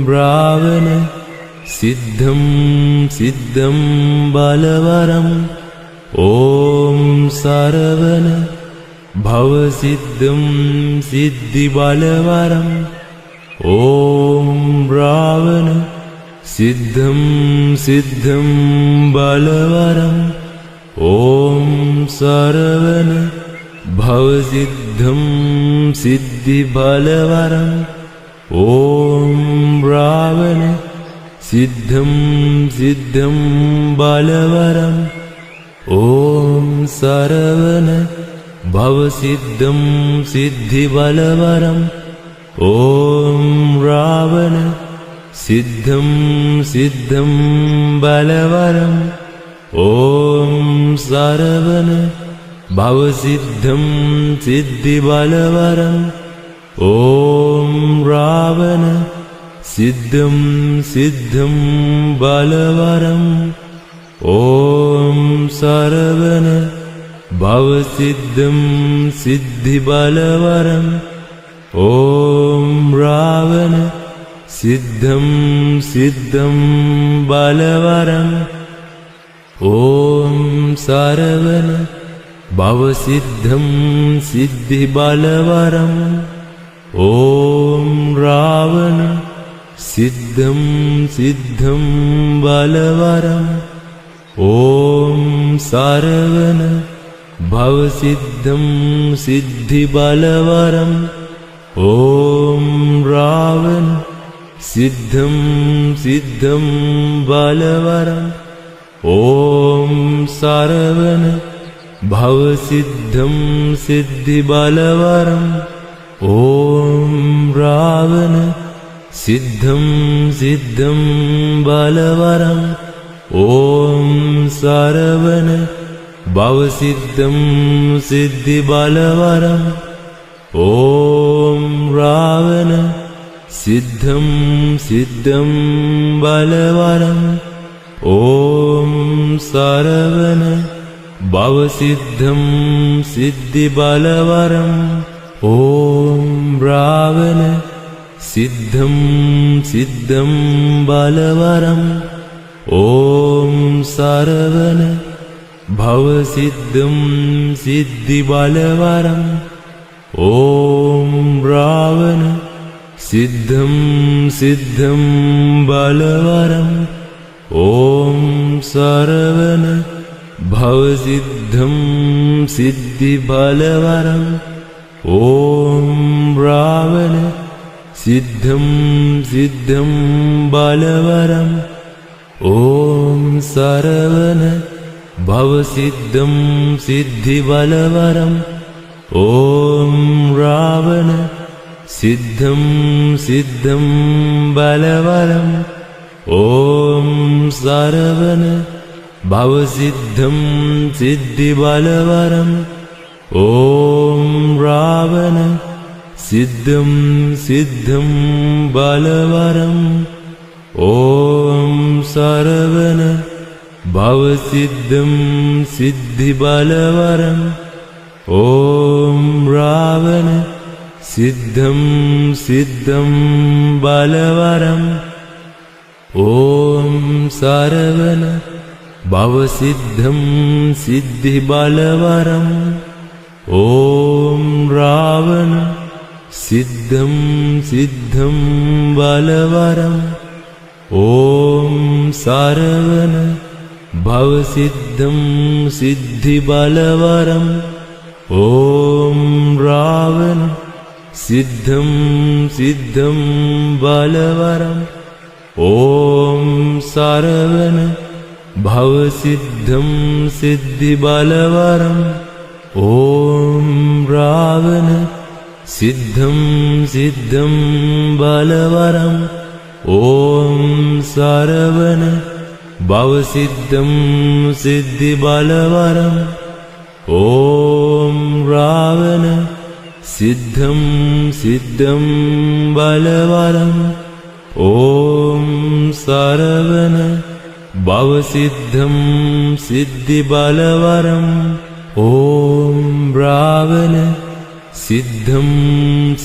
रावण सिद्धं सिद्धं बलवरम् ॐ सरवण भव सिद्धं सिद्धिबलवरम् ॐ रावण सिद्धं सिद्धं बलवरम् ॐ सरवण भव सिद्धं सिद्धिबलवरम् ॐ रावण सिद्धं सिद्धं बलवरम् ॐ सरवण भव सिद्धं सिद्धिबलवरम् ॐ रावण सिद्धं सिद्धं बलवरम् ॐ सरवण भव सिद्धं सिद्धिबलवरम् ॐ रावण सिद्धं सिद्धं बलवरम् ॐ सरवण भव सिद्धं सिद्धिबलवरम् ॐ रावण सिद्धं सिद्धं बलवरम् ॐ सरवण भव सिद्धं सिद्धिबलवरम् ॐ रावण सिद्धं सिद्धं बलवरम् ॐ सरवण भव सिद्धं सिद्धिबलवरम् ॐ रावण सिद्धं सिद्धं बलवरम् ॐ सरवण भव सिद्धं सिद्धिबलवरम् ॐ रावण सिद्धं सिद्धं बलवरम् ॐ सरवण भव सिद्धं सिद्धिबलवरम् ॐ रावण सिद्धं सिद्धं बलवरम् ॐ सरवण भव सिद्धं सिद्धिबलवरम् ॐ रावण सिद्धं सिद्धं बलवरम् ॐ सरवण भव सिद्धं सिद्धिबलवरम् ॐ रावण सिद्धं सिद्धं बलवरम् ॐ सरवण भव सिद्धं सिद्धिबलवरम् ॐ रावण सिद्धं सिद्धं बलवरम् ॐ सरवण भव सिद्धं सिद्धिबलवरम् ॐ रावण सिद्धं सिद्धं बलवरम् ॐ सरवण भव सिद्धं सिद्धिबलवरम् ॐ रावण सिद्धं सिद्धं बलवरम् ॐ सरवण भव सिद्धं सिद्धिबलवरम् ॐ रावण सिद्धं सिद्धं बलवरम् ॐ सरवण भव सिद्धं सिद्धिबलवरम् ॐ रावण सिद्धं सिद्धं बलवरम् ॐ सरवण भव सिद्धं सिद्धिबलवरम् ॐ रावण सिद्धं सिद्धं बलवरम् ॐ सरवण भव सिद्धं सिद्धिबलवरम् ॐ रावण सिद्धं सिद्धं बलवरम् ॐ सरवण भव सिद्धं सिद्धिबलवरम् ॐ रावण सिद्धं सिद्धं बलवरम् ॐ सरवण भवसिद्धं सिद्धिबलवरम् ॐ रावण सिद्धं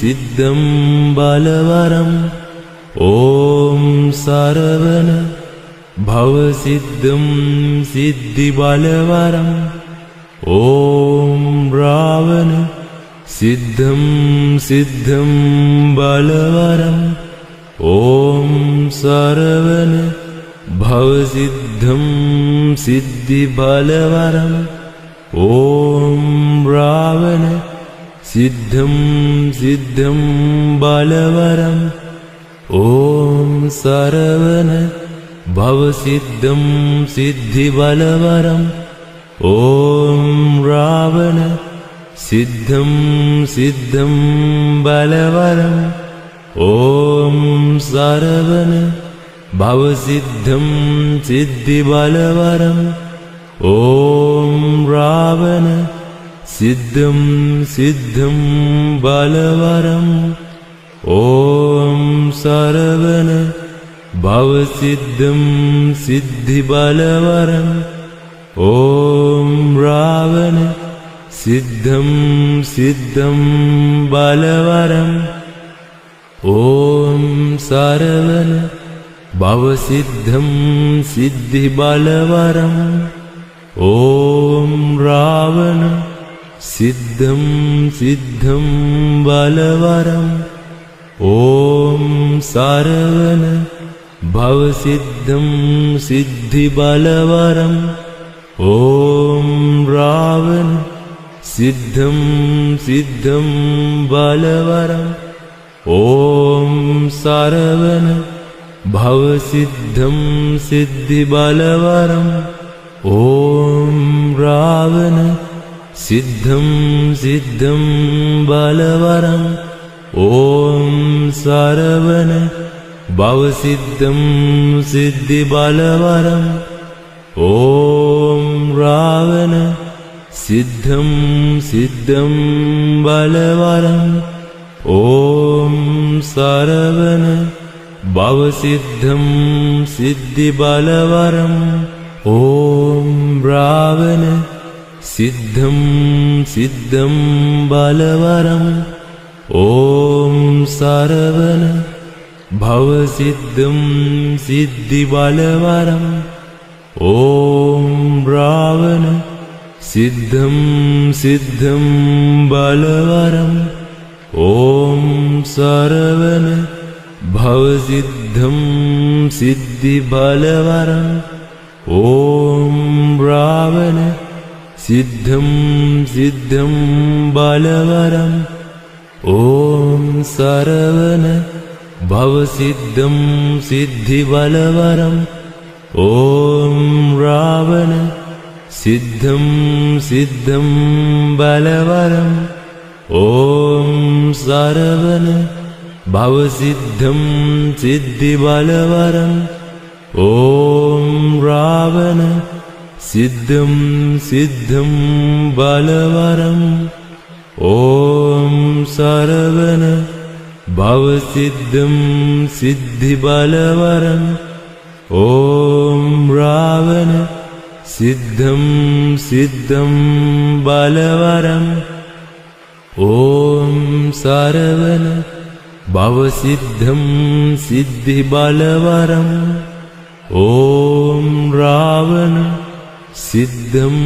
सिद्धं बलवरम् ॐ सरवण भवसिद्धं सिद्धिबलवरम् ॐ रावण सिद्धं सिद्धं बलवरम् ॐ सरवण भवसिद्धं सिद्धिबलवरम् ॐ रावण सिद्धं सिद्धं बलवरम् ॐ सरवण भवसिद्धं सिद्धिबलवरम् ॐ रावण सिद्धं सिद्धं बलवरम् ॐ सरवण भवसिद्धं सिद्धिबलवरम् ॐ रावण सिद्धं सिद्धं बलवरम् ॐ सरवण भवसिद्धं सिद्धिबलवरम् ॐ रावण सिद्धं सिद्धं बलवरम् ॐ सरवण भवसिद्धं सिद्धिबलवरम् ॐ रावण सिद्धं सिद्धं बलवरम् ॐ सरवण भवसिद्धं सिद्धिबलवरम् ॐ रावण सिद्धं सिद्धं बलवरम् ॐ सरवण भवसिद्धं सिद्धिबलवरम् ॐ रावण सिद्धं सिद्धं बलवरम् ॐ सरवण भवसिद्धं सिद्धिबलवरम् ॐ रावण सिद्धं सिद्धं बलवरम् ॐ सरवण भवसिद्धं सिद्धिबलवरम् ॐ रावण सिद्धं सिद्धं बलवरम् ॐ सरवण भवसिद्धं सिद्धिबलवरम् ॐ रावण सिद्धं सिद्धं बलवरम् ॐ सरवण भवसिद्धं सिद्धिबलवरम् ॐ रावण सिद्धं सिद्धं बलवरम् ॐ सरवण भवसिद्धं सिद्धिबलवरम् ॐ रावण सिद्धं सिद्धं बलवरम् ॐ सरवण भवसिद्धं सिद्धिबलवरम् ॐ रावण सिद्धं सिद्धं बलवरम् ॐ सरवण भवसिद्धं सिद्धिबलवरम् ॐ रावण सिद्धं सिद्धं बलवरम् ॐ सरवण भवसिद्धं सिद्धिबलवरम् ॐ रावण सिद्धं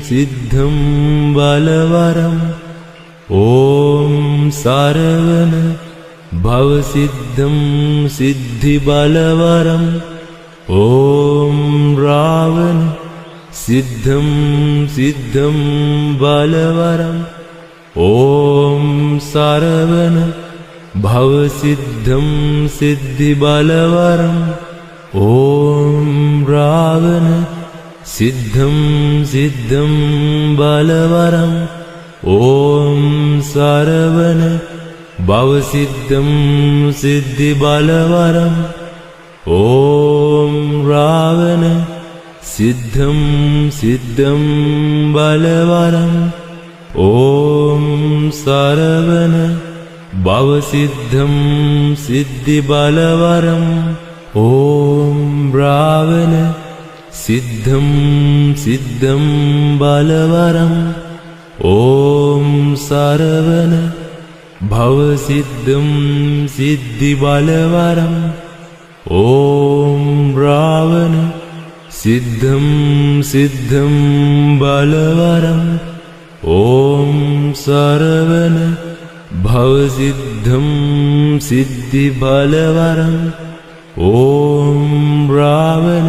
सिद्धं बलवरम् ॐ सरवण भवसिद्धं सिद्धिबलवरम् ॐ रावण सिद्धं सिद्धं बलवरम् ॐ सरवण भवसिद्धं सिद्धिबलवरम् ॐ रावण सिद्धं सिद्धं बलवरम् ॐ सरवण भवसिद्धं सिद्धिबलवरम् ॐ रावण सिद्धं सिद्धं बलवरम् ॐ सरवण भवसिद्धं सिद्धिबलवरम् ॐ रावण सिद्धं सिद्धं बलवरम् ॐ सरवण भवसिद्धं सिद्धिबलवरम् ॐ रावण सिद्धं सिद्धं बलवरम् ॐ सरवण भवसिद्धं सिद्धिबलवरम् ॐ रावण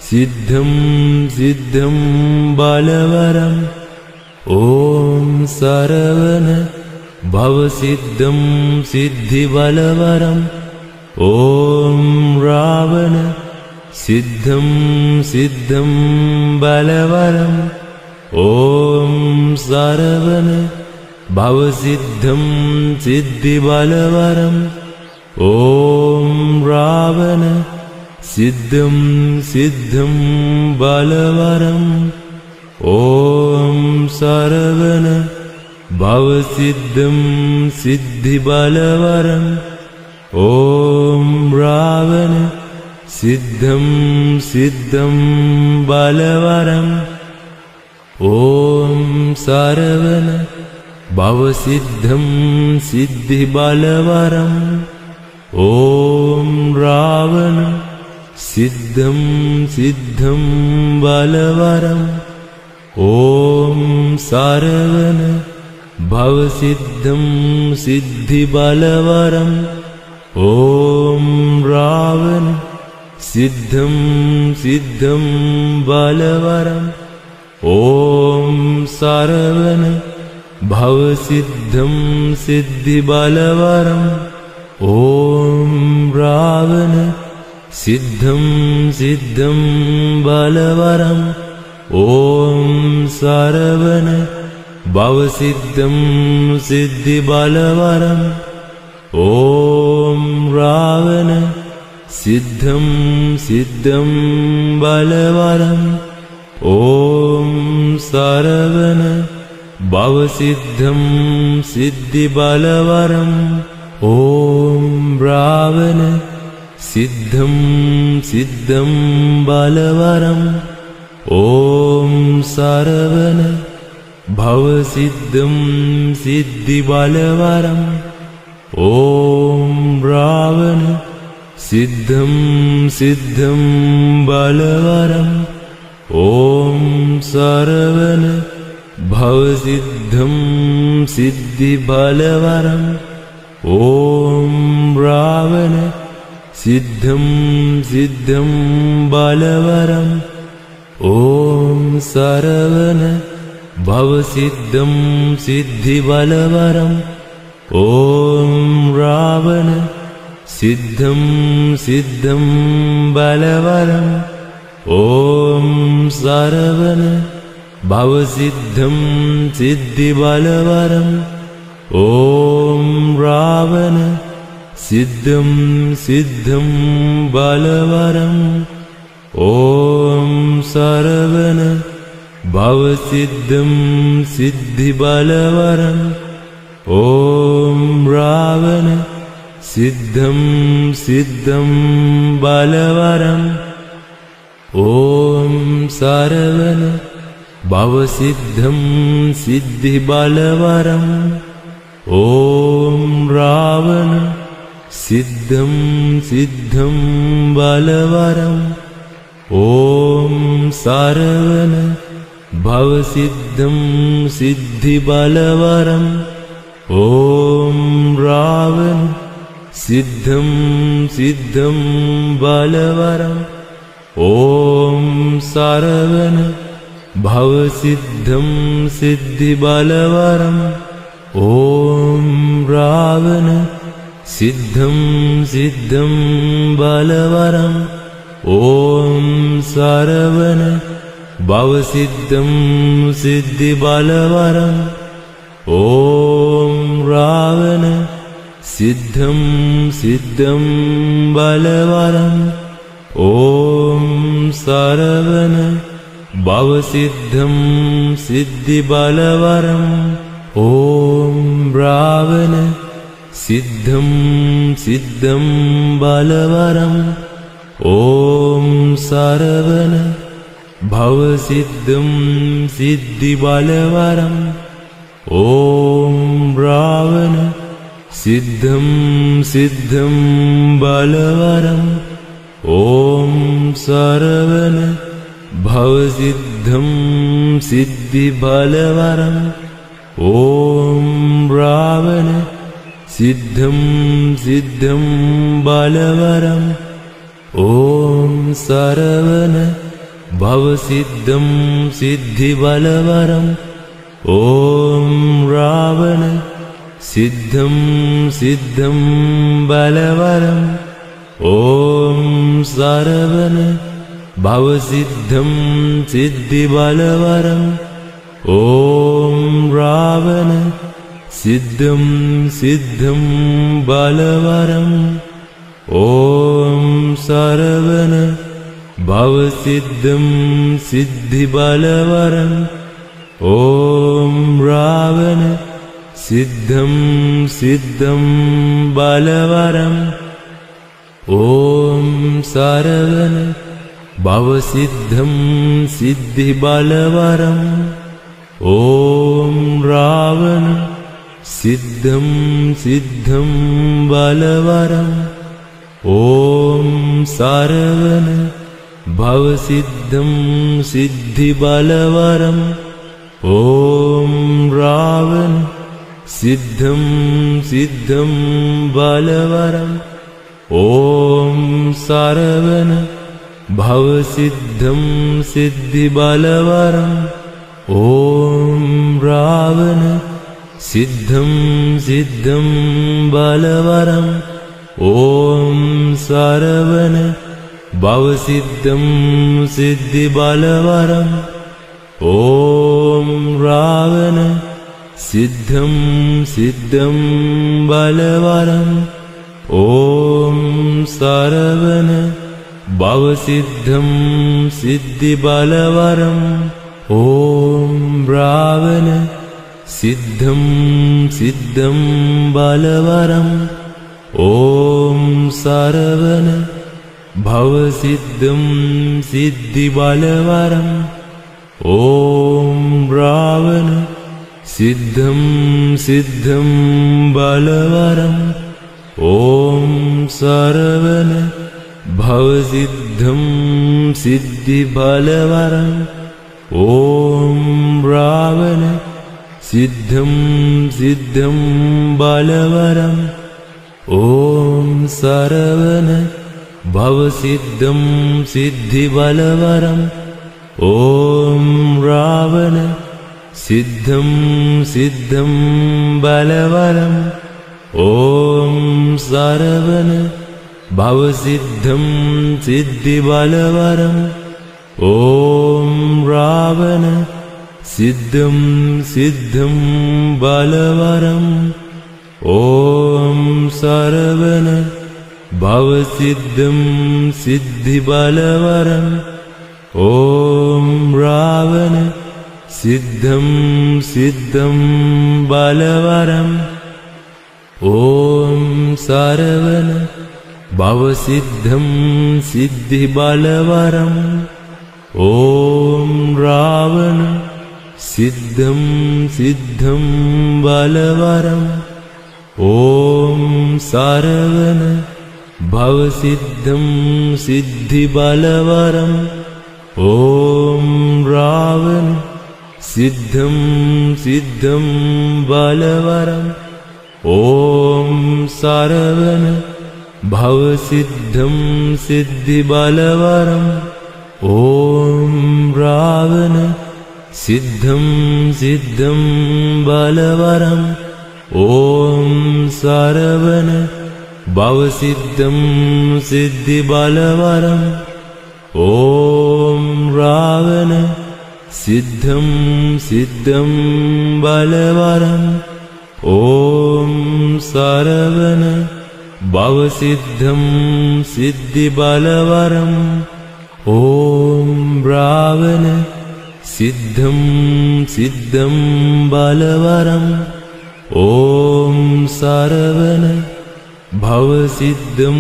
सिद्धं सिद्धं बलवरम् ॐ सरवण भवसिद्धं सिद्धिबलवरम् ॐ रावण सिद्धं सिद्धं बलवरम् ॐ सरवण भवसिद्धं सिद्धिबलवरम् ॐ रावण सिद्धं सिद्धं बलवरम् ॐ सरवण भवसिद्धं सिद्धिबलवरम् ॐ रावण सिद्धं सिद्धं बलवरम् ॐ सरवण भवसिद्धं सिद्धिबलवरम् ॐ रावण सिद्धं सिद्धं बलवरम् ॐ सरवण भवसिद्धं सिद्धिबलवरम् ॐ रावण सिद्धं सिद्धं बलवरम् ॐ सरवण भवसिद्धं सिद्धिबलवरम् ॐ रावण सिद्धं सिद्धं बलवरम् ॐ सरवण भवसिद्धं सिद्धिबलवरम् ॐ रावण सिद्धं सिद्धं बलवरम् ॐ सरवण भवसिद्धं सिद्धिबलवरम् ॐ रावण सिद्धं सिद्धं बलवरम् ॐ सरवण भवसिद्धं सिद्धिबलवरम् ॐ रावण सिद्धं सिद्धं बलवरम् ॐ सरवण भवसिद्धं सिद्धिबलवरम् ॐ रावण सिद्धं सिद्धं बलवरम् ॐ सरवण भवसिद्धं सिद्धिबलवरम् ॐ रावण सिद्धं सिद्धं बलवरम् ॐ सरवण भवसिद्धं सिद्धिबलवरम् ॐ रावण सिद्धं सिद्धं बलवरम् ॐ सरवण भवसिद्धं सिद्धिबलवरम् ॐ रावण सिद्धं सिद्धं बलवरम् ॐ सरवण भवसिद्धं सिद्धिबलवरम् ॐ रावण सिद्धं सिद्धं बलवरम् ॐ सरवण भवसिद्धं सिद्धिबलवरम् ॐ रावण सिद्धं सिद्धं बलवरम् ॐ सरवण भवसिद्धं सिद्धिबलवरम् ॐ रावण सिद्धं सिद्धं बलवरम् ॐ सरवण भवसिद्धं सिद्धिबलवरम् ॐ रावण सिद्धं सिद्धं बलवरम् ॐ सरवण भवसिद्धं सिद्धिबलवरम् ॐ रावण सिद्धं सिद्धं बलवरम् ॐ सरवण भवसिद्धं सिद्धिबलवरम् ॐ रावण सिद्धं सिद्धं बलवरम् ॐ सरवण भवसिद्धं सिद्धिबलवरम् ॐ रावण सिद्धं सिद्धं बलवरम् ॐ सरवण भवसिद्धं सिद्धिबलवरम् ॐ रावण सिद्धं सिद्धं बलवरम् ॐ सरवण भवसिद्धं सिद्धिबलवरम् ॐ रावण सिद्धं सिद्धं बलवरम् ॐ सरवण भवसिद्धं सिद्धिबलवरम् ॐ रावण सिद्धं सिद्धं बलवरम् ॐ सरवण भवसिद्धं सिद्धिबलवरम् ॐ रावण सिद्धं सिद्धं बलवरम् ॐ सरवण भवसिद्धं सिद्धिबलवरम् ॐ रावण सिद्धं सिद्धं बलवरम् ॐ सरवण भवसिद्धं सिद्धिबलवरम् ॐ रावण सिद्धं सिद्धं बलवरम् ॐ सरवण भवसिद्धं सिद्धिबलवरम् ॐ रावण सिद्धं सिद्धं बलवरम् ॐ सरवण भवसिद्धं सिद्धिबलवरम् ॐ रावण सिद्धं सिद्धं बलवरम् ॐ सरवण भवसिद्धं सिद्धिबलवरम् ॐ रावण सिद्धं सिद्धं बलवरम् ॐ सरवण भवसिद्धं सिद्धिबलवरम् ॐ रावण सिद्धं सिद्धं बलवरम् ॐ सरवण भवसिद्धं सिद्धिबलवरम् ॐ रावण सिद्धं सिद्धं बलवरम् ॐ सरवण भवसिद्धं सिद्धिबलवरम् ॐ रावण सिद्धं सिद्धं बलवरम् ॐ सरवण भवसिद्धं सिद्धिबलवरम् ॐ रावण सिद्धं सिद्धं बलवरम् ॐ सरवण भवसिद्धं सिद्धिबलवरम् ॐ रावण सिद्धं सिद्धं बलवरम् ॐ सरवण भवसिद्धं सिद्धिबलवरम् ॐ रावण सिद्धं सिद्धं बलवरम् ॐ सरवण भवसिद्धं सिद्धिबलवरम् ॐ रावण सिद्धं सिद्धं बलवरम् ॐ सरवण भवसिद्धं सिद्धिबलवरम् ॐ रावण सिद्धं सिद्धं बलवरम् ॐ सरवण भवसिद्धं सिद्धिबलवरम् ॐ रावण सिद्धं सिद्धं बलवरम् ॐ सरवण भवसिद्धं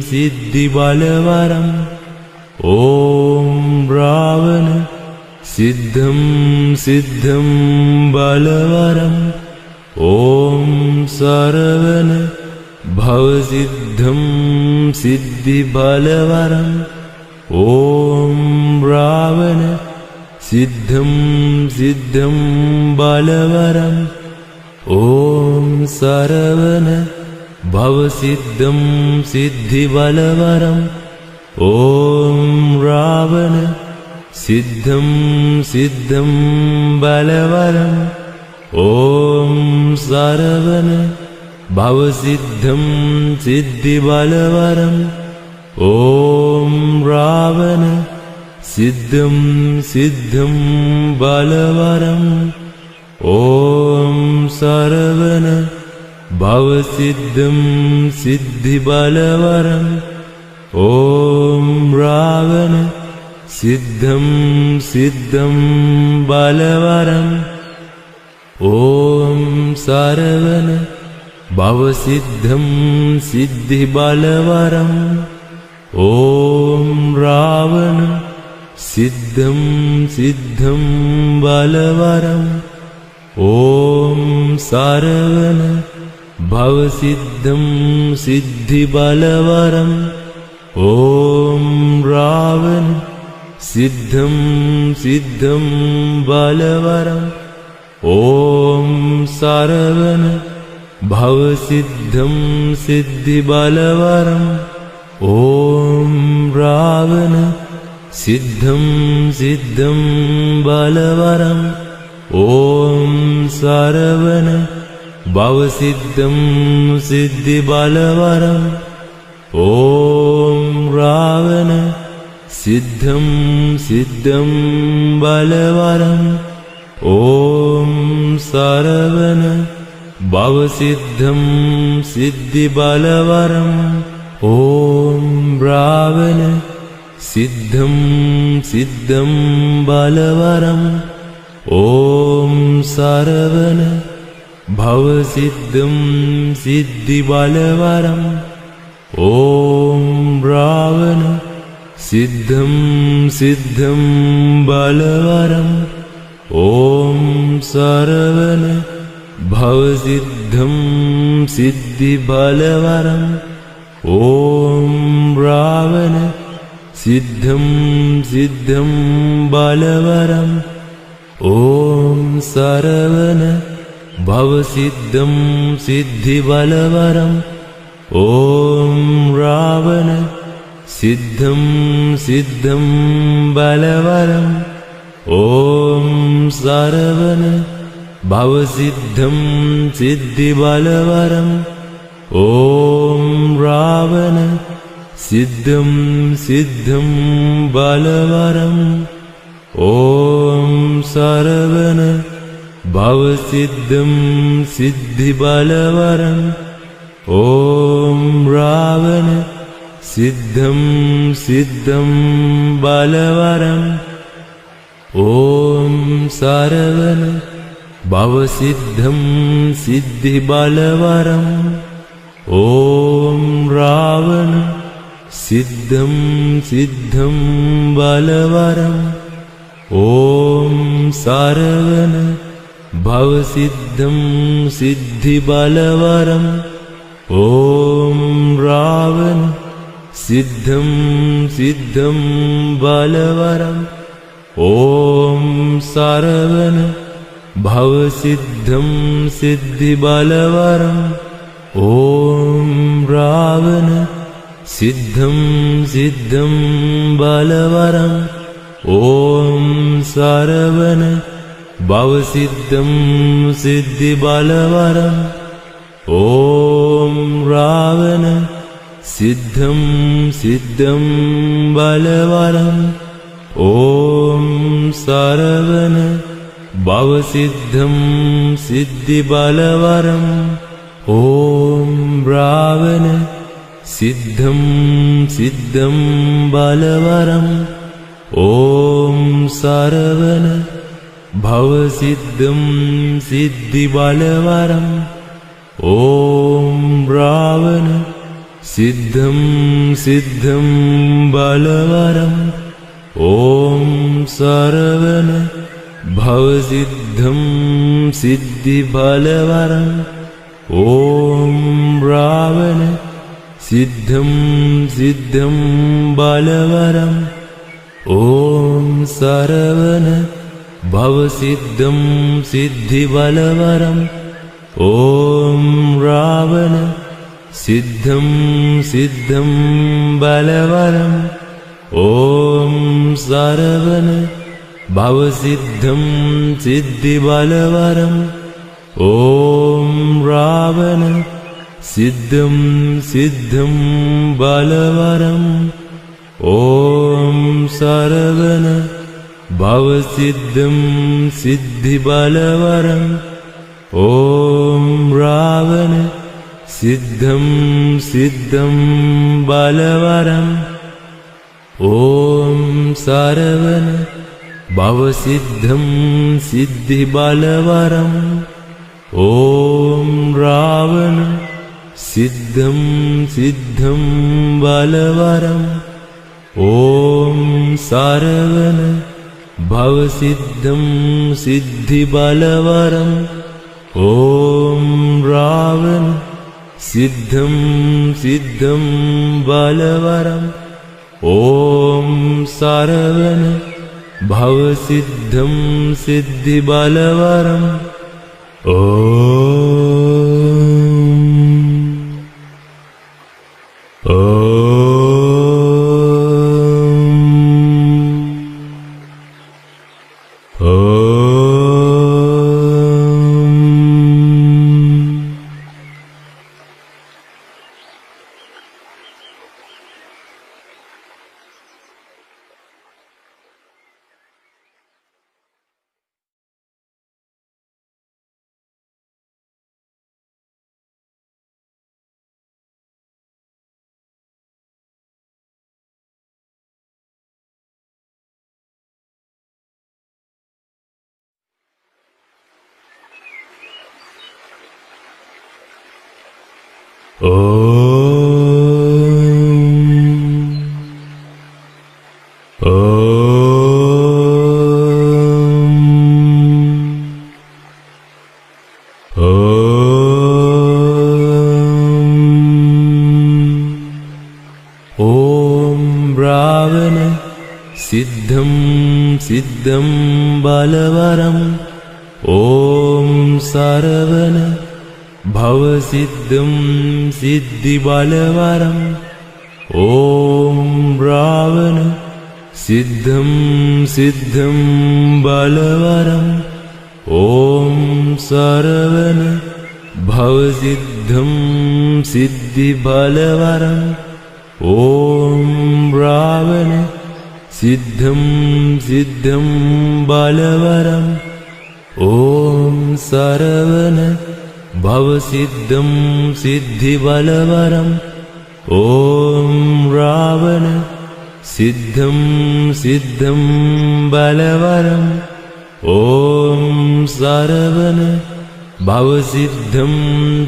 सिद्धिबलवरम् ॐ रावण सिद्धं सिद्धं बलवरम् ॐ सरवण भवसिद्धं सिद्धिबलवरम् ॐ रावण सिद्धं सिद्धं बलवरम् ॐ सरवण भवसिद्धं सिद्धिबलवरम् ॐ रावण सिद्धं सिद्धं बलवरम् ॐ सरवण भवसिद्धं सिद्धिबलवरम् ॐ रावण सिद्धं सिद्धं बलवरम् ॐ सरवण भवसिद्धं सिद्धिबलवरम् ॐ रावण सिद्धं सिद्धं बलवरम् ॐ सरवण भवसिद्धं सिद्धिबलवरम् ॐ रावण सिद्धं सिद्धं बलवरम् ॐ सरवण भवसिद्धं सिद्धिबलवरम् ॐ रावण सिद्धं सिद्धं बलवरम् ॐ सरवण भवसिद्धं सिद्धिबलवरम् ॐ रावण सिद्धं सिद्धं बलवरम् ॐ सरवण भवसिद्धं सिद्धिबलवरम् ॐ रावण सिद्धं सिद्धं बलवरम् ॐ सरवण भवसिद्धं सिद्धिबलवरम् ॐ रावण सिद्धं सिद्धं बलवरम् ॐ सरवण भवसिद्धं सिद्धिबलवरम् ॐ रावण सिद्धं सिद्धं बलवरम् ॐ सरवण भवसिद्धं सिद्धिबलवरम् ॐ रावण सिद्धं सिद्धं बलवरम् ॐ सरवण भवसिद्धं सिद्धिबलवरम् ॐ रावण सिद्धं सिद्धं बलवरम् ॐ सरवण भवसिद्धं सिद्धिबलवरम् ॐ रावण सिद्धं सिद्धं बलवरम् ॐ सरवण भवसिद्धं सिद्धिबलवरम् ॐ रावण सिद्धं सिद्धं बलवरम् ॐ सरवण भवसिद्धं सिद्धिबलवरम् ॐ रावण सिद्धं सिद्धं बलवरम् ॐ सरवण भवसिद्धं सिद्धिबलवरम् ॐ रावण सिद्धं सिद्धं बलवरम् ॐ सरवण भवसिद्धं सिद्धिबलवरम् ॐ रावण सिद्धं सिद्धं बलवरम् ॐ सरवण भवसिद्धं सिद्धिबलवरम् ॐ रावण सिद्धं सिद्धं बलवरम् ॐ सरवण भवसिद्धं सिद्धिबलवरम् ॐ रावण सिद्धं सिद्धं बलवरम् ॐ सरवण भवसिद्धं सिद्धिबलवरम् ॐ रावण सिद्धं सिद्धं बलवरम् ॐ सरवण भवसिद्धं सिद्धिबलवरम् ॐ रावण सिद्धं सिद्धं बलवरम् ॐ सरवण भवसिद्धं सिद्धिबलवरम् ॐ रावण सिद्धं सिद्धं बलवरम् ॐ सरवण भवसिद्धं सिद्धिबलवरम् ॐ रावण सिद्धं सिद्धं बलवरम् ॐ सरवण भवसिद्धं सिद्धिबलवरम् ॐ रावण सिद्धं सिद्धं बलवरम् ॐ सरवण भवसिद्धं सिद्धिबलवरम् ॐ रावण सिद्धं सिद्धं बलवरम् ॐ सरवण भवसिद्धं सिद्धिबलवरम् ॐ रावण सिद्धं सिद्धं बलवरम् ॐ सरवण भवसिद्धं सिद्धिबलवरम् सिद्धं सिद्धं बलवरम् ॐ सरवण भवसिद्धं सिद्धिबलवरम् ॐ रावण सिद्धं सिद्धं बलवरम् ॐ सरवण भवसिद्धं सिद्धिबलवरम् ॐ रावण सिद्धं सिद्धं बलवरम् ॐ सरवण भवसिद्धं सिद्धिबलवरम् ॐ रावण सिद्धं सिद्धं बलवरम् ॐ सरवण भवसिद्धं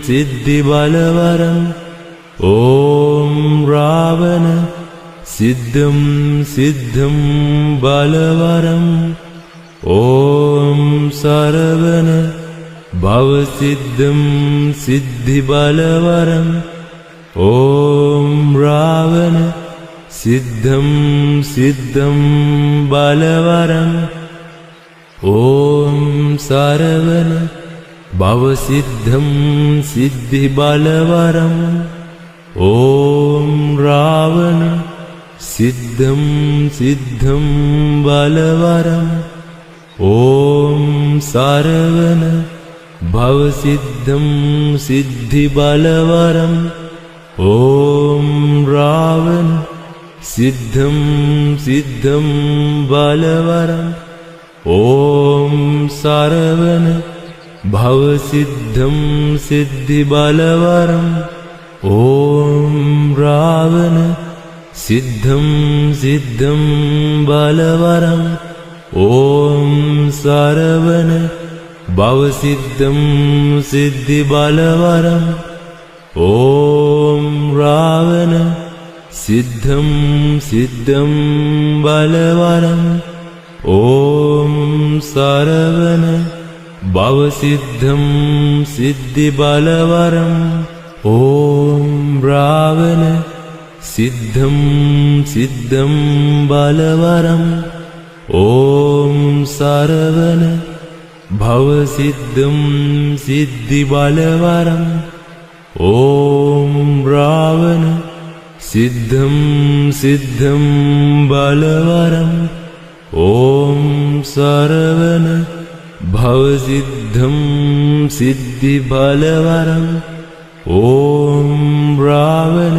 सिद्धिबलवरम् ॐ रावण सिद्धं सिद्धं बलवरम् ॐ सरवण भवसिद्धं सिद्धिबलवरम् ॐ रावण सिद्धं सिद्धं बलवरम् ॐ सरवण भवसिद्धं सिद्धिबलवरम् ॐ रावण सिद्धं सिद्धं बलवरम् ॐ सरवण भवसिद्धं सिद्धिबलवरम् ॐ रावण सिद्धं सिद्धं बलवरम् ॐ सरवण भवसिद्धं सिद्धिबलवरम् ॐ रावण सिद्धं सिद्धं बलवरम् ॐ सरवण भवसिद्धं सिद्धिबलवरम् ॐ रावण सिद्धं सिद्धं बलवरम् ॐ सरवण भवसिद्धं सिद्धिबलवरम् ॐ रावण सिद्धं सिद्धं बलवरम् ॐ सरवण भवसिद्धं सिद्धिबलवरम् ॐ रावण सिद्धं सिद्धं बलवरम् ॐ सरवण भवसिद्धं सिद्धिबलवरम् ॐ रावण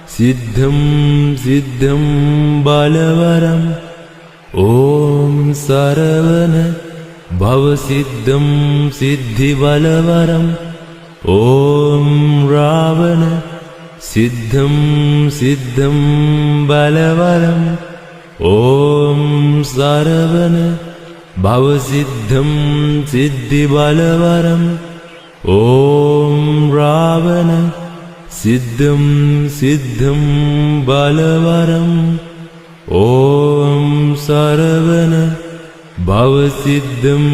सिद्धं सिद्धं बलवरम् ॐ सरवण भवसिद्धं सिद्धिबलवरम् ॐ रावण सिद्धं सिद्धं बलवरम् ॐ सरवण भवसिद्धं सिद्धिबलवरम् ॐ रावण सिद्धं सिद्धं बलवरम् ॐ सरवण भवसिद्धं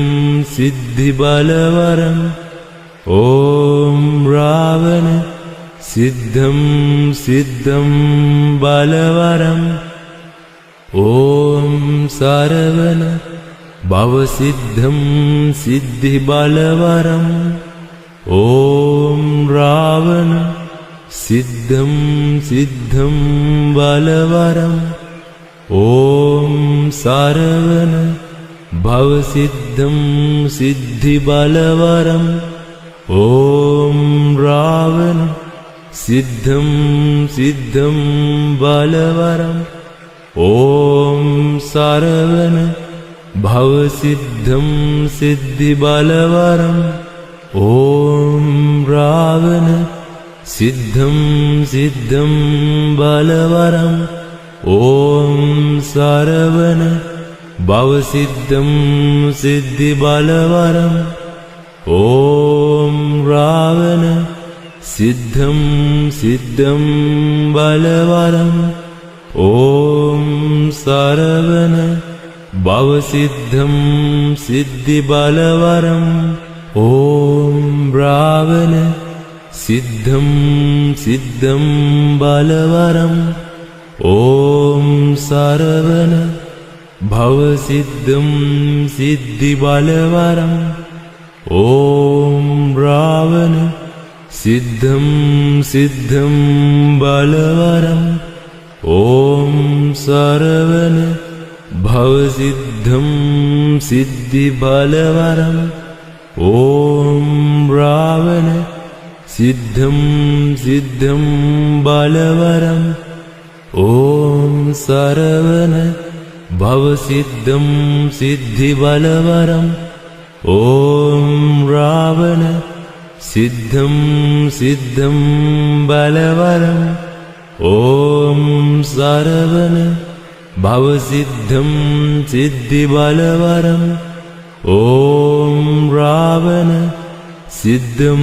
सिद्धिबलवरम् ॐ रावण सिद्धं सिद्धं बलवरम् ॐ सरवण भवसिद्धं सिद्धिबलवरम् ॐ रावण सिद्धं सिद्धं बलवरम् ॐ सरवण भवसिद्धं सिद्धिबलवरम् ॐ रावण सिद्धं सिद्धं बलवरम् ॐ सरवण भवसिद्धं सिद्धिबलवरम् ॐ रावण सिद्धं सिद्धं बलवरम् ॐ सरवण भवसिद्धं सिद्धिबलवरम् ॐ रावण सिद्धं सिद्धं बलवरम् ॐ सरवण भवसिद्धं सिद्धिबलवरम् ॐ रावण सिद्धं सिद्धं बलवरम् ॐ सरवण भवसिद्धं सिद्धिबलवरम् ॐ रावण सिद्धं सिद्धं बलवरम् ॐ सरवण भवसिद्धं सिद्धिबलवरम् ॐ रावण सिद्धं सिद्धं बलवरम् ॐ सरवण भवसिद्धं सिद्धिबलवरम् ॐ रावण सिद्धं सिद्धं बलवरम् ॐ सरवण भवसिद्धं सिद्धिबलवरम् ॐ रावण सिद्धं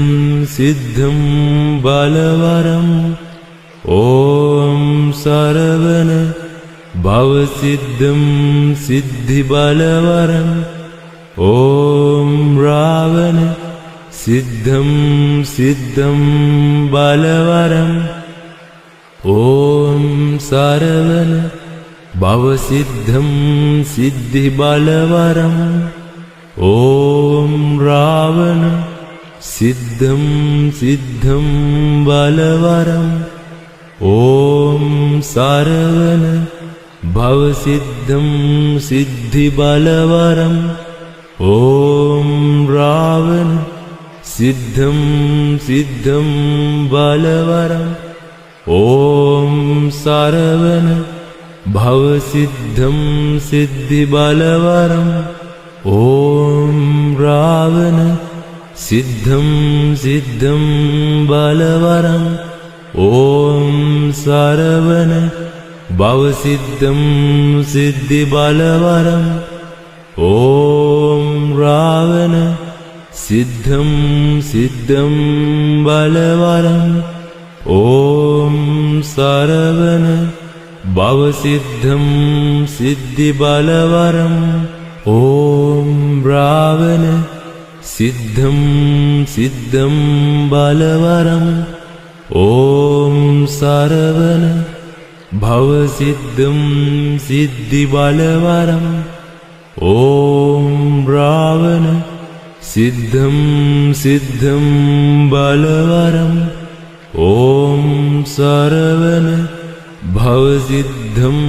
सिद्धं बलवरम् ॐ सरवण भवसिद्धं सिद्धिबलवरम् ॐ रावण सिद्धं सिद्धं बलवरम् ॐ सरवण भवसिद्धं सिद्धिबलवरम् ॐ रावण सिद्धं सिद्धं बलवरम् ॐ सरवण भवसिद्धं सिद्धिबलवरम् ॐ रावण सिद्धं सिद्धं बलवरम् ॐ सरवण भवसिद्धं सिद्धिबलवरम् ॐ रावण सिद्धं सिद्धं बलवरम् ॐ सरवण භවසිද්ධම් සිද්ධි බලවරම් ඕම් රාවණ සිද්ධම් සිද්ධම් බලවරම් ඕම් සරවණ භවසිද්ධම් සිද්ධි බලවරම් ඕම් රාවණ සිද්ධම් සිද්ධම් බලවරම් ඕම් සරවණ භවසිද්ධම් සිද්ධි බලවරම් ඕම් රාවණ සිද්ධම් සිද්ධම් බලවරම් ඕම් සරවණ භවසිද්ධම්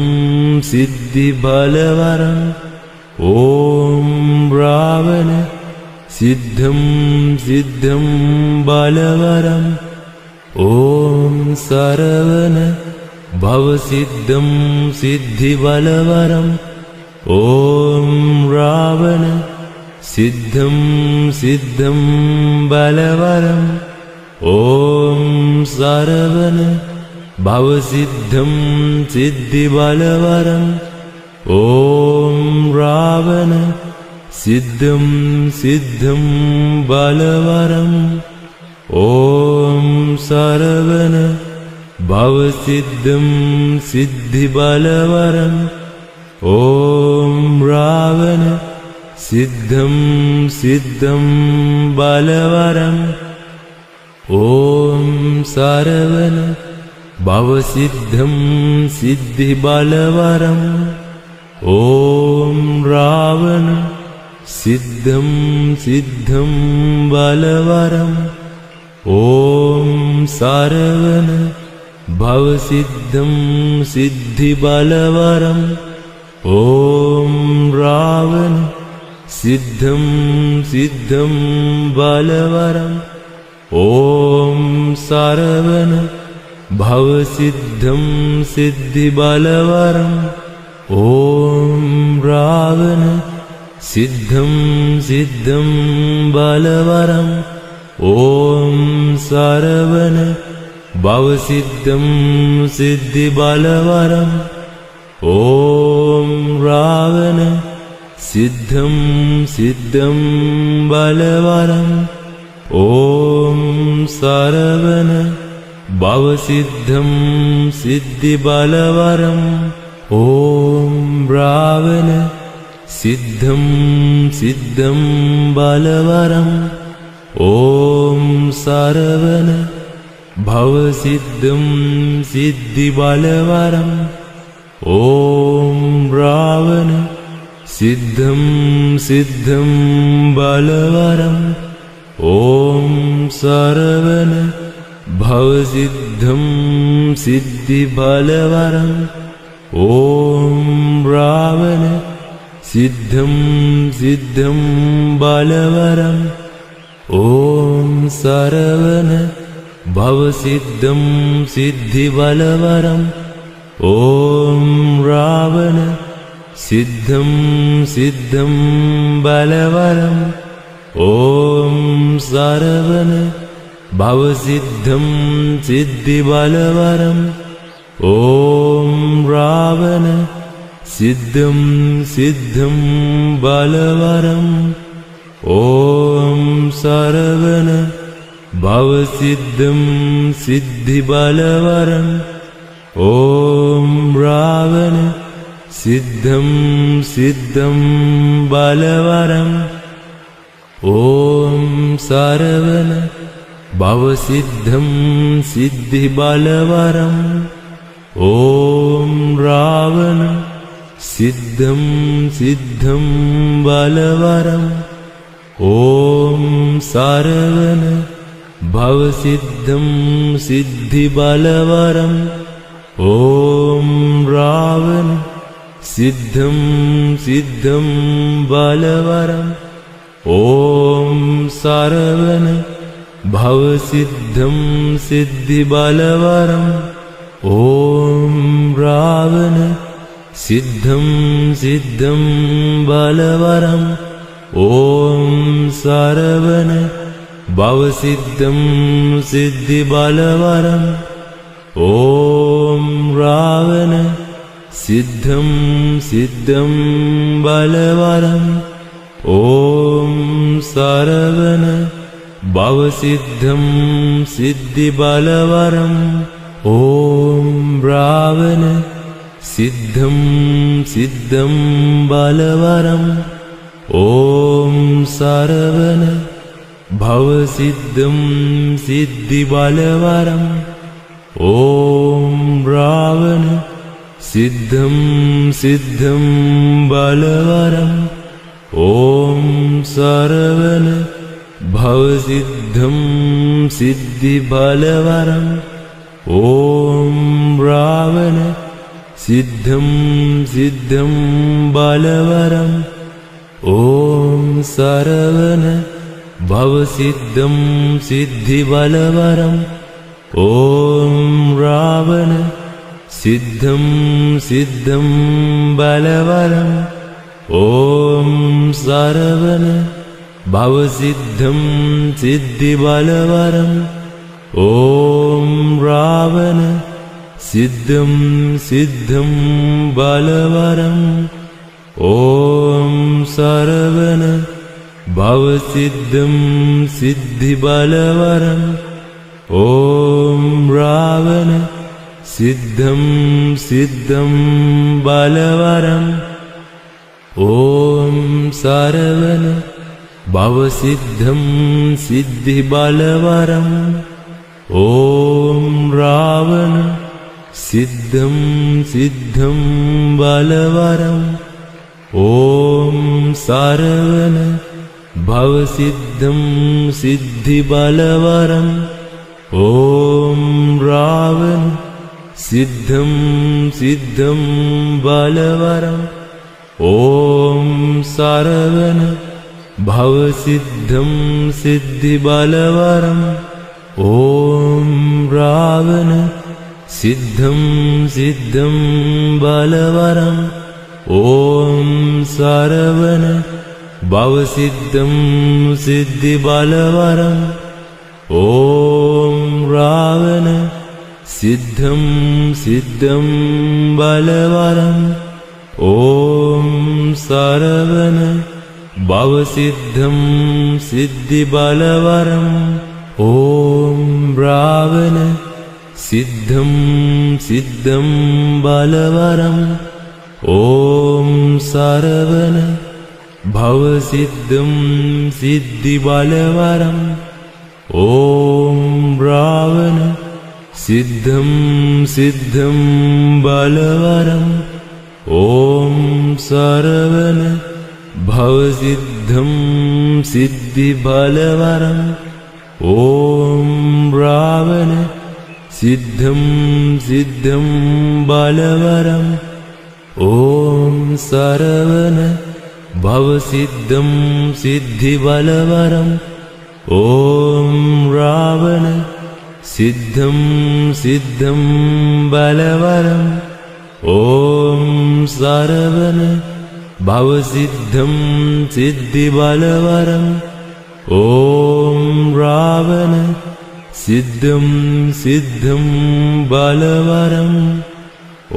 සිද්ධි බලවරම් ඕම් රාවණ සිද්ධම් සිද්ධම් බලවරම් ඕම් සරවණ භවසිද්ධම් සිද්ධි බලවරම් ඕම් රාවණ සිද්ධම් සිද්ධම් බලවරම් ඕම් සරවණ භවසිද්ධම් සිද්ධි බලවරම් ඕම් රාවණ සිද්ධම් සිද්ධම් බලවරම් ඕම් සරවණ භවසිද්ධම් සිද්ධි බලවරම් ඕම් රාවණ සිද්ධම් සිද්ධම් බලවරම් ඕම් සරවණ භවසිද්ධම් සිද්ධි බලවරම් ඕම් රාවණ සිද්ධම් සිද්ධම් බලවරම් ඕම් සරවණ භවසිද්ධම් සිද්ධි බලවරම් ඕම් රාවණ සිද්ධම් සිද්ධම් බලවරම් ඕම් සරවණ භවසිද්ධම් සිද්ධි බලවරම් ඕම් රාවණ සිද්ධම් සිද්ධම් බලවරම් ඕම් සරවණ භවසිද්ධම් සිද්ධි බලවරම් ඕම් රාවණ සිද්ධම් සිද්ධම් බලවරම් ඕම් සරවණ භවසිද්ධම් සිද්ධි බලවරම් ඕම් රාවණ සිද්ධම් සිද්ධම් බලවරම් ඕම් සරවණ භවසිද්ධම් සිද්ධි බලවරම් ඕම් රාවණ සිද්ධම් සිද්ධම් බලවරම් ඕම් සරවණ භවසිද්ධම් සිද්ධි බලවරම් ඕම් රාවණ සිද්ධම් සිද්ධම් බලවරම් ඕම් සරවණ භවසිද්ධම් සිද්ධි බලවරම් ඕම් රාවණ සිද්ධම් සිද්ධම් බලවරම් ඕම් සරවණ භවසිද්ධම් සිද්ධි බලවරම් ඕම් රාවණ සිද්ධම් සිද්ධම් බලවරම් ඕම් සරවණ භවසිද්ධම් සිද්ධි බලවරම් ඕම් රාවණ සිද්ධම් සිද්ධම් බලවරම් ඕම් සරවණ භවසිද්ධම් සිද්ධි බලවරම් ඕම් රාවණ සිද්ධම් සිද්ධම් බලවරම් ඕම් සරවණ භවසිද්ධම් සිද්ධි බලවරම් ඕම් රාවණ සිද්ධම් සිද්ධම් බලවරම් ඕම් සරවණ භවසිද්ධම් සිද්ධි බලවරම් ඕම් රාවණ සිද්ධම් සිද්ධම් බලවරම් ඕම් සරවණ භවසිද්ධම් සිද්ධි බලවරම් ඕම් රාවණ सिद्धं सिद्धं बलवरम् ॐ सरवण भवसिद्धं सिद्धिबलवरम् ॐ रावण सिद्धं सिद्धं बलवरम् ॐ सरवण भवसिद्धं सिद्धिबलवरम् ॐ रावण सिद्धं सिद्धं बलवरम् ॐ सरवण भवसिद्धं सिद्धिबलवरम् ॐ रावण सिद्धं सिद्धं बलवरम् ॐ सरवण भवसिद्धं सिद्धिबलवरम् ॐ रावण सिद्धं सिद्धं बलवरम् ॐ सरवण भवसिद्धं सिद्धिबलवरम् ॐ रावण सिद्धं सिद्धं बलवरम् ॐ सरवण भवसिद्धं सिद्धिबलवरम् ॐ रावण सिद्धं सिद्धं बलवरम् ॐ सरवण भवसिद्धं सिद्धिबलवरम् ॐ रावण सिद्धं सिद्धं बलवरम् ॐ सरवण भवसिद्धं सिद्धिबलवरम् ॐ रावण सिद्धं सिद्धं बलवरम् ॐ सरवण भवसिद्धं सिद्धिबलवरम् ॐ रावण सिद्धं सिद्धं बलवरम् ॐ सरवण भवसिद्धं सिद्धिबलवरम् ॐ रावण सिद्धं सिद्धं बलवरम् ॐ सरवण भवसिद्धं सिद्धिबलवरम् ॐ रावण सिद्धं सिद्धं बलवरम् ॐ सरवण भवसिद्धं सिद्धिबलवरम् ॐ रावण सिद्धं सिद्धं बलवरम् ॐ सरवण भवसिद्धं सिद्धिबलवरम् ॐ रावण सिद्धं सिद्धं बलवरम् ॐ सरवण भवसिद्धं सिद्धिबलवरम् ॐ रावण सिद्धं सिद्धं बलवरम् ॐ सरवण भवसिद्धं सिद्धिबलवरम् ॐ रावण सिद्धं सिद्धं बलवरम्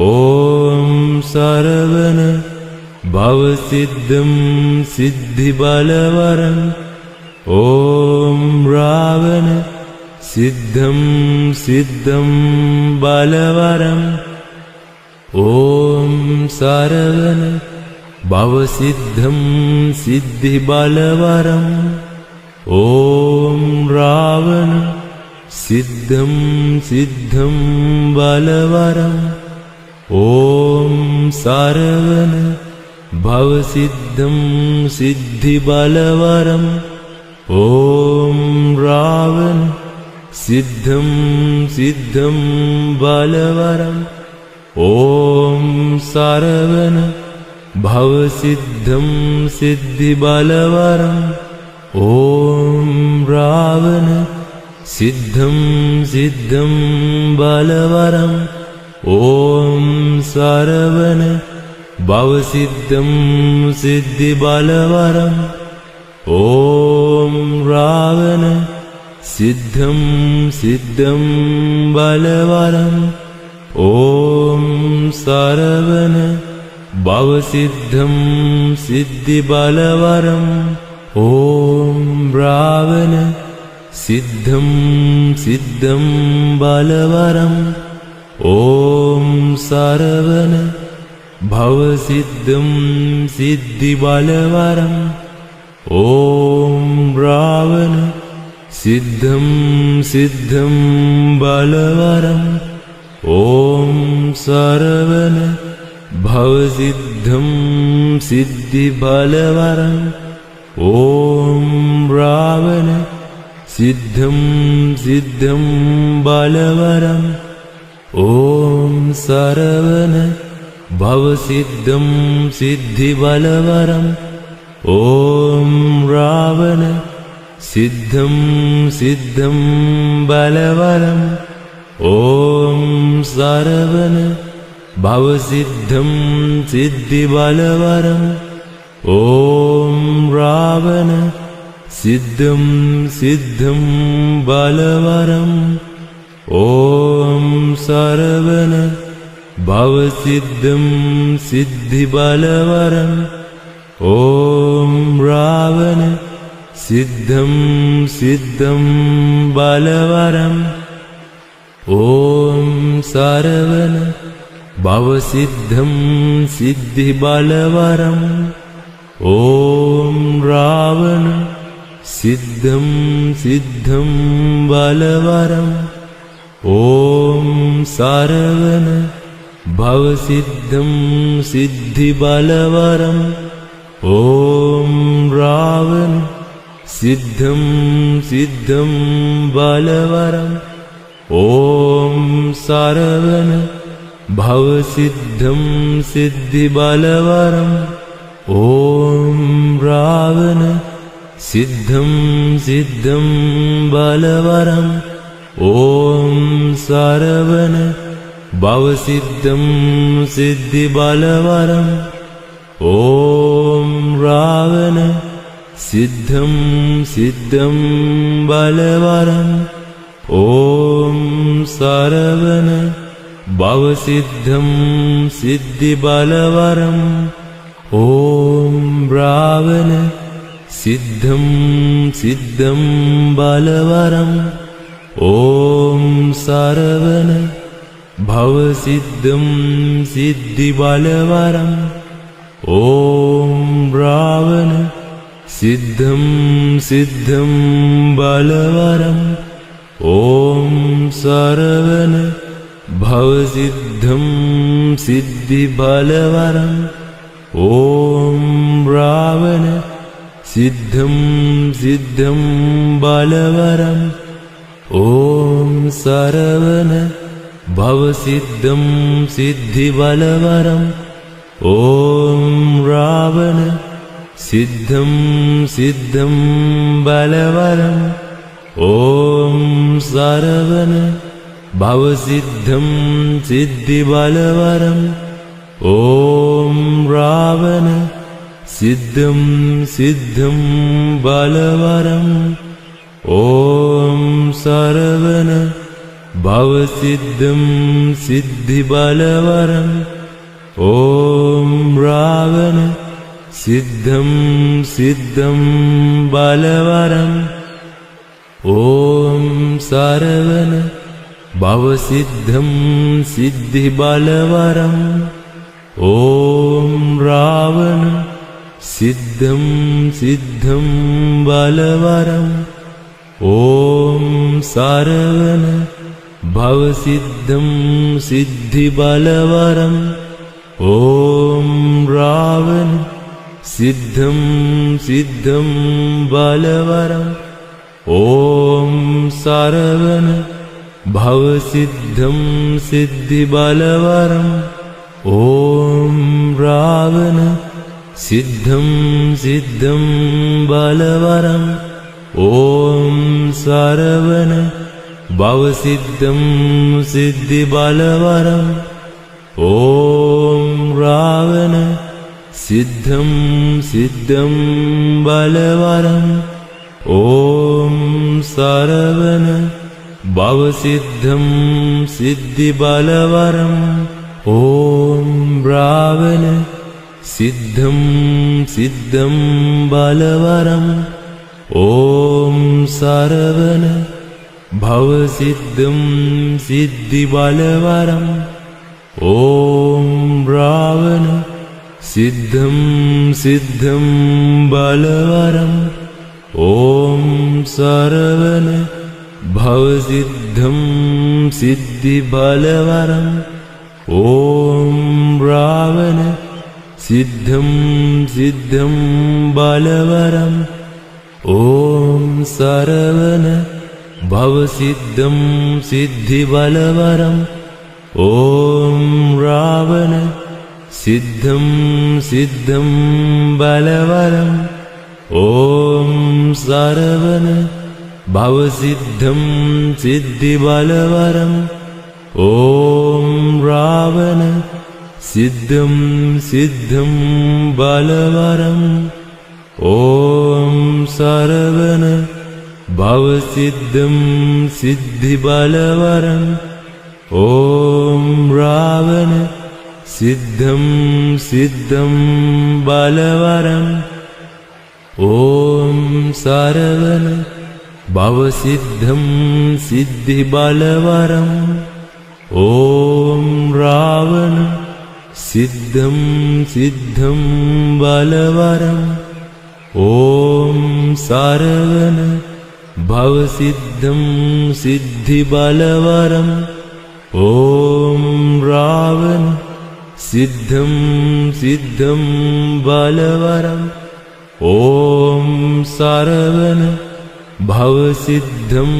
ॐ सरवण भवसिद्धं सिद्धिबलवरम् ॐ रावण सिद्धं सिद्धं बलवरम् ॐ सरवण भवसिद्धं सिद्धिबलवरम् ॐ रावण सिद्धं सिद्धं बलवरम् ॐ सरवण भवसिद्धं सिद्धिबलवरम् ॐ रावण सिद्धं सिद्धं बलवरम् ॐ सरवण भवसिद्धं सिद्धिबलवरम् ॐ रावण सिद्धं सिद्धं बलवरम् ॐ सरवण भवसिद्धं सिद्धिबलवरम् ॐ रावण सिद्धं सिद्धं बलवरम् ॐ सरवण भवसिद्धं सिद्धिबलवरं ॐ रावण सिद्धं सिद्धं बलवरं ॐ सरवण भवसिद्धं सिद्धिबलवरं ॐ रावण सिद्धं सिद्धं बलवरं ॐ सरवण भवसिद्धं सिद्धिबलवरं ॐ रावण सिद्धं सिद्धं बलवरं ॐ सरवण भवसिद्धं सिद्धिबलवरं ॐ रावण सिद्धं सिद्धं बलवरं ॐ सरवण भवसिद्धं सिद्धिबलवरं ॐ रावण सिद्धं सिद्धं बलवरं ॐ सरवण भवसिद्धं सिद्धिबलवरं ॐ रावण सिद्धं सिद्धं बलवरं ॐ सरवण भवसिद्धं सिद्धिबलवरं ॐ रावण सिद्धं सिद्धं बलवरं ॐ सरवण भवसिद्धं सिद्धिबलवरं ॐ रावण सिद्धं सिद्धं बलवरं ॐ सरवण भवसिद्धं सिद्धिबलवरं ॐ रावण सिद्धं सिद्धं बलवरं ॐ सरवण भवसिद्धं सिद्धिबलवरं ॐ रावण सिद्धं सिद्धं बलवरं ॐ सरवण भवसिद्धं सिद्धिबलवरं ॐ रावण सिद्धं सिद्धं बलवरं ॐ सरवण भवसिद्धं सिद्धिबलवरं ॐ रावण सिद्धं सिद्धं बलवरं ॐ सरवण भवसिद्धं सिद्धिबलवरं ॐ रावण सिद्धं सिद्धं बलवरं ॐ सरवण भवसिद्धं सिद्धिबलवरं ॐ रावण सिद्धं सिद्धं बलवरं ॐ सरवण भवसिद्धं सिद्धिबलवरं ॐ रावण सिद्धं सिद्धं बलवरं ॐ सरवण भवसिद्धं सिद्धिबलवरं ॐ रावण सिद्धं सिद्धं बलवरं ॐ सरवण भवसिद्धं सिद्धिबलवरं ॐ रावण सिद्धं सिद्धं बलवरं ॐ सरवण भवसिद्धं सिद्धिबलवरं ॐ रावण सिद्धं सिद्धं बलवरं ॐ सरवण भवसिद्धं सिद्धिबलवरं ॐ रावण सिद्धं सिद्धं बलवरं ॐ सरवण भवसिद्धं सिद्धिबलवरं ॐ रावण सिद्धं सिद्धं बलवरं ॐ सरवण भवसिद्धं सिद्धिबलवरं ॐ ॐ रावण सिद्धं सिद्धं बलवरम् ॐ सरवण भवसिद्धं सिद्धिबलवरम् ॐ रावण सिद्धं सिद्धं बलवरम् ॐ सरवण भवसिद्धं सिद्धिबलवरम् ॐ रावण सिद्धं सिद्धं बलवरम् ॐ सरवण भवसिद्धं सिद्धिबलवरम् ॐ रावण सिद्धं सिद्धं बलवरम् ॐ सरवण भवसिद्धं सिद्धिबलवरम् ॐ रावण सिद्धं सिद्धं बलवरम् ॐ सरवण भवसिद्धं सिद्धिबलवरम् ॐ रावण सिद्धं सिद्धं बलवरम् ॐ सरवण भवसिद्धं सिद्धिबलवरम् ॐ रावण सिद्धं सिद्धं बलवरम् ॐ सरवण भवसिद्धं सिद्धिबलवरम् ॐ रावण सिद्धं सिद्धं बलवरम् ॐ सरवण भवसिद्धं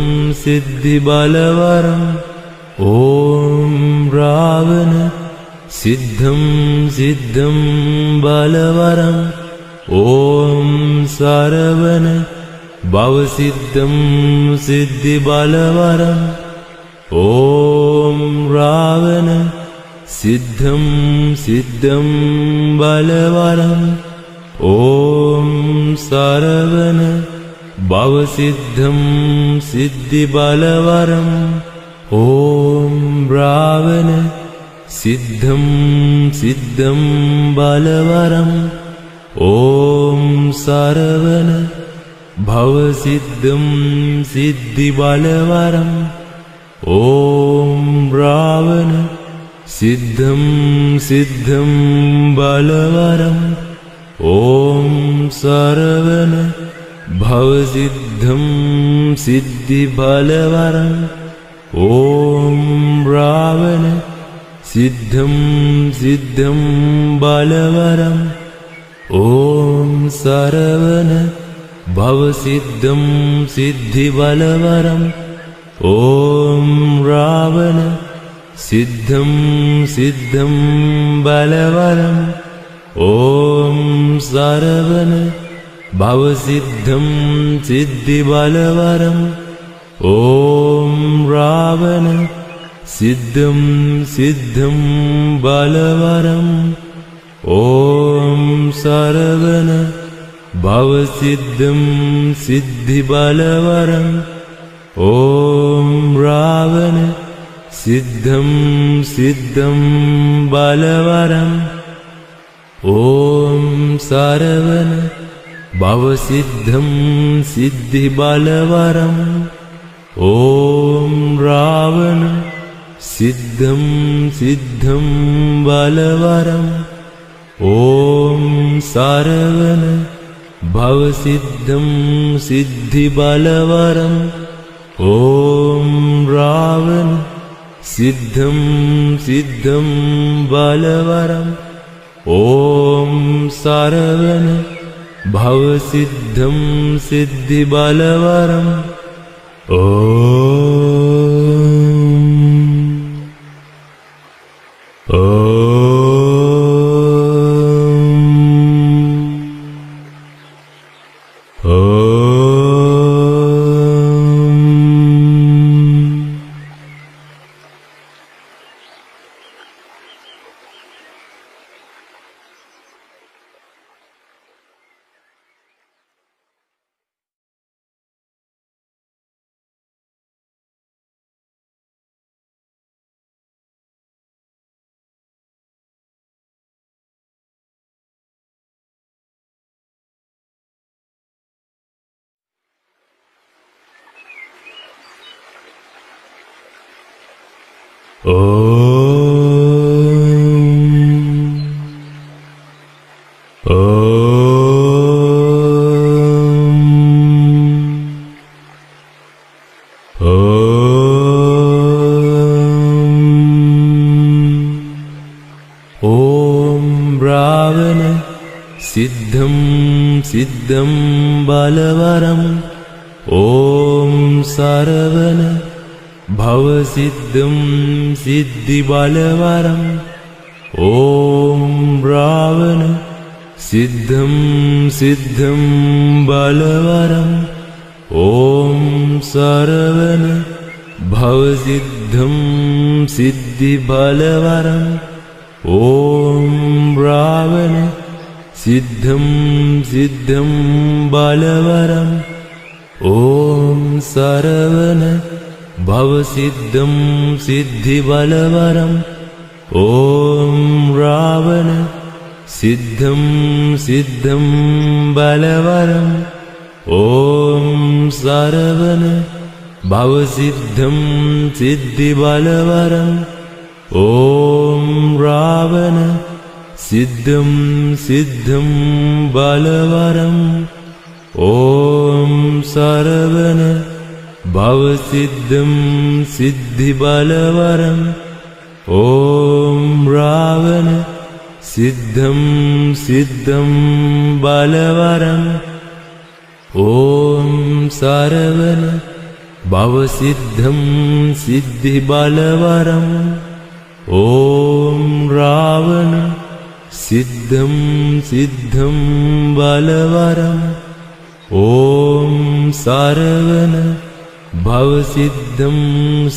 सिद्धिबलवरम् ॐ रावण सिद्धं सिद्धं बलवरम् ॐ सरवण भवसिद्धं सिद्धिबलवरम् ॐ रावण सिद्धं सिद्धं बलवरम् ॐ सरवण भवसिद्धं सिद्धिबलवरम् ॐ रावण सिद्धं सिद्धं बलवरम् ॐ सरवण भवसिद्धं सिद्धिबलवरम् ॐ रावण सिद्धं सिद्धं बलवरम् ॐ सरवण भवसिद्धं सिद्धिबलवरम् ॐ रावण सिद्धं सिद्धं बलवरम् ॐ सरवण भवसिद्धं सिद्धिबलवरम् ॐ रावण सिद्धं सिद्धं बलवरम् ॐ सरवण भवसिद्धं सिद्धिबलवरम् ॐ रावण सिद्धं सिद्धं बलवरम् ॐ सरवण भवसिद्धं सिद्धिबलवरम् ॐ रावण सिद्धं सिद्धं बलवरम् ॐ सरवण भवसिद्धं सिद्धिबलवरम् ॐ रावण सिद्धं सिद्धं बलवरम् ॐ सरवण भवसिद्धं सिद्धिबलवरम् ॐ रावण सिद्धं सिद्धं बलवरम् ॐ सरवण भवसिद्धं सिद्धिबलवरम् रावण सिद्धं सिद्धं बलवरम् ॐ सरवण भवसिद्धं सिद्धिबलवरम् ॐ रावण सिद्धं सिद्धं बलवरम् ॐ सरवण भवसिद्धं सिद्धिबलवरम् ॐ रावण सिद्धं सिद्धं बलवरम् ॐ सरवण भवसिद्धं सिद्धिबलवरम् ॐ रावण सिद्धं सिद्धं बलवरम् ॐ सरवण भवसिद्धं सिद्धिबलवरम् ॐ रावण सिद्धं सिद्धं बलवरम् ॐ सरवण भवसिद्धं सिद्धिबलवरम् ॐ रावण सिद्धं सिद्धं बलवरम् ॐ सरवण भवसिद्धं सिद्धिबलवरम् ॐ रावण सिद्धं सिद्धं बलवरम् ॐ सरवण भवसिद्धं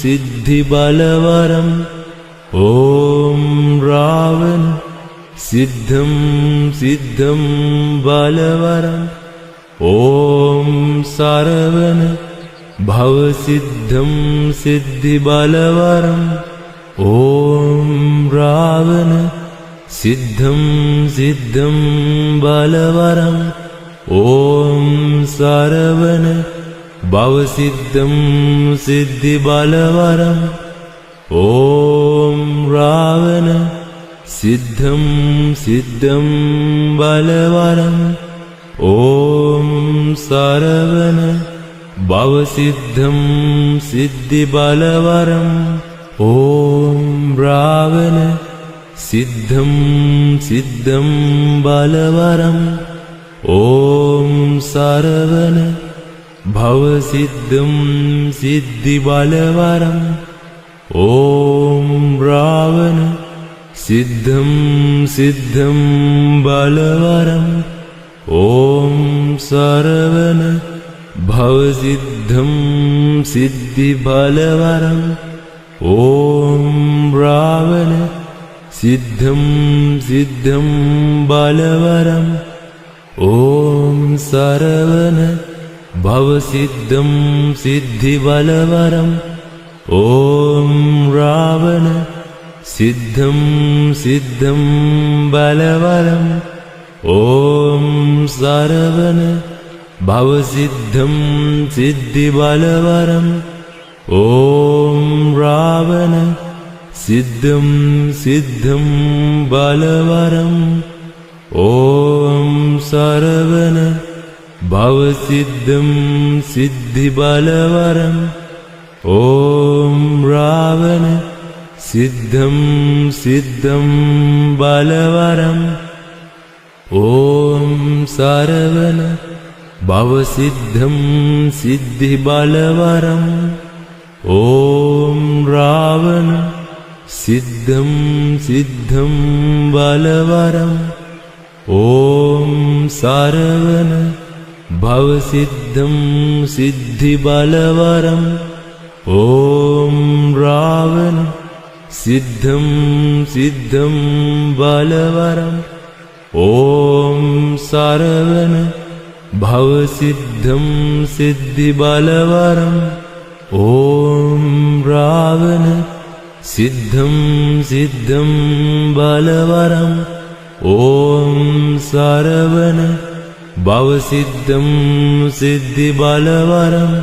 सिद्धिबलवरम् ॐ रावण सिद्धं सिद्धं बलवरम् ॐ सरवण भवसिद्धं सिद्धिबलवरम् ॐ रावण सिद्धं सिद्धं बलवरम् ॐ सरवण भवसिद्धं सिद्धिबलवरम् ॐ रावण सिद्धं सिद्धं बलवरम् ॐ सरवण भवसिद्धं सिद्धिबलवरम् ॐ रावण सिद्धं सिद्धं बलवरम् ॐ सरवण भवसिद्धं सिद्धिबलवरम् ॐ रावण सिद्धं सिद्धं बलवरम् ॐ सरवण भवसिद्धं सिद्धिबलवरम् ॐ रावण सिद्धं सिद्धं बलवरम् ॐ सरवण भवसिद्धं सिद्धिबलवरम् ॐ रावण सिद्धं सिद्धं बलवरम् ॐ सरवण भवसिद्धं सिद्धिबलवरम् ॐ रावण सिद्धं सिद्धं बलवरम् ॐ सरवण भवसिद्धं सिद्धिबलवरम् ॐ रावण सिद्धं सिद्धं बलवरम् ॐ सरवण भवसिद्धं सिद्धिबलवरम् ॐ रावण सिद्धं सिद्धं बलवरम् ॐ सरवण भवसिद्धं सिद्धिबलवरम् ॐ रावण सिद्धं सिद्धं बलवरम् ॐ सरवण भवसिद्धं सिद्धिबलवरम् ॐ रावण सिद्धं सिद्धं बलवरम् ॐ सरवण भवसिद्धं सिद्धिबलवरम्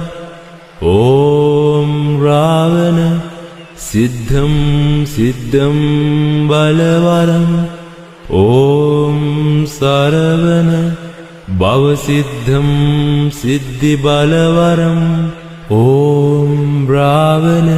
ॐ रावण सिद्धं सिद्धं बलवरम् ॐ सरवण भवसिद्धं सिद्धिबलवरम् ॐ रावण